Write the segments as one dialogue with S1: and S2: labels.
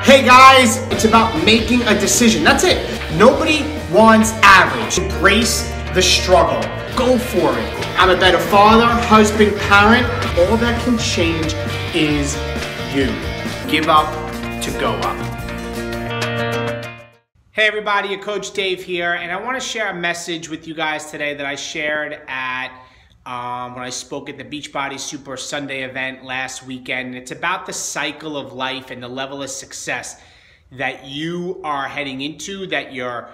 S1: Hey guys, it's about making a decision. That's it. Nobody wants average. Embrace the struggle. Go for it. I'm a better father, husband, parent. All that can change is you. Give up to go up. Hey everybody, your Coach Dave here, and I want to share a message with you guys today that I shared at when I spoke at the Beachbody Super Sunday event last weekend. It's about the cycle of life and the level of success that you are heading into, that your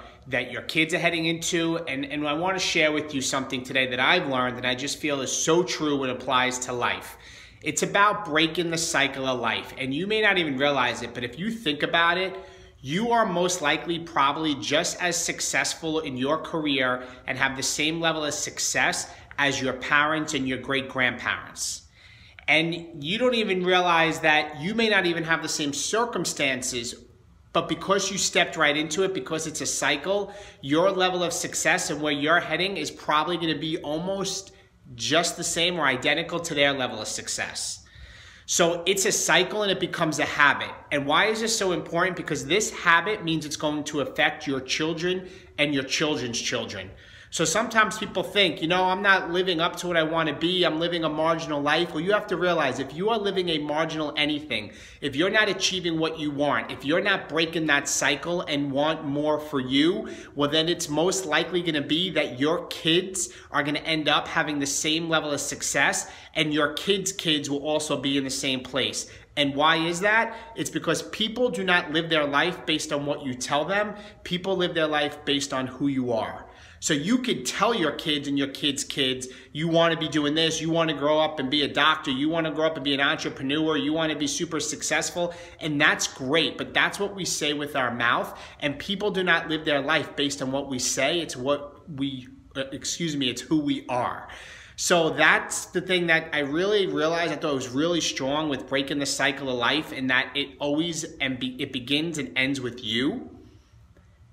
S1: kids are heading into, and I want to share with you something today that I've learned that I just feel is so true when it applies to life. It's about breaking the cycle of life, and you may not even realize it, but if you think about it, you are most likely probably just as successful in your career and have the same level of success as your parents and your great-grandparents. And you don't even realize that you may not even have the same circumstances, but because you stepped right into it, because it's a cycle, your level of success and where you're heading is probably going to be almost just the same or identical to their level of success. So it's a cycle and it becomes a habit. And why is this so important? Because this habit means it's going to affect your children and your children's children. So sometimes people think, you know, I'm not living up to what I want to be. I'm living a marginal life. Well, you have to realize if you are living a marginal anything, if you're not achieving what you want, if you're not breaking that cycle and want more for you, well, then it's most likely going to be that your kids are going to end up having the same level of success, and your kids' kids will also be in the same place. And why is that? It's because people do not live their life based on what you tell them. People live their life based on who you are. So you could tell your kids and your kids' kids, you want to be doing this, you want to grow up and be a doctor, you want to grow up and be an entrepreneur, you want to be super successful, and that's great, but that's what we say with our mouth, and people do not live their life based on what we say. It's what we, it's who we are. So that's the thing that I really realized. I thought it was really strong with breaking the cycle of life, and that it always it begins and ends with you.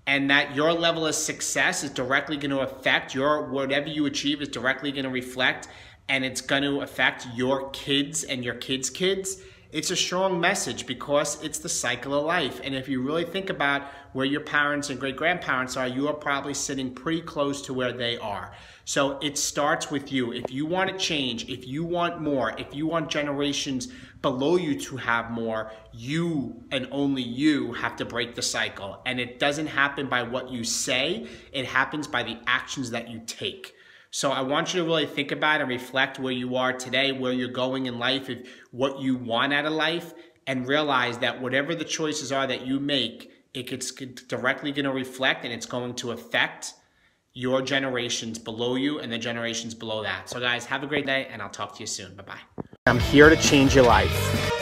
S1: And that your level of success is directly going to affect whatever you achieve is directly going to reflect, and it's going to affect your kids and your kids' kids. It's a strong message because it's the cycle of life. And if you really think about where your parents and great-grandparents are, you are probably sitting pretty close to where they are. So it starts with you. If you want to change, if you want more, if you want generations below you to have more, you and only you have to break the cycle. And it doesn't happen by what you say. It happens by the actions that you take. So I want you to really think about and reflect where you are today, where you're going in life, what you want out of life, and realize that whatever the choices are that you make, it's directly going to reflect and it's going to affect your generations below you and the generations below that. So guys, have a great day, and I'll talk to you soon. Bye-bye. I'm here to change your life.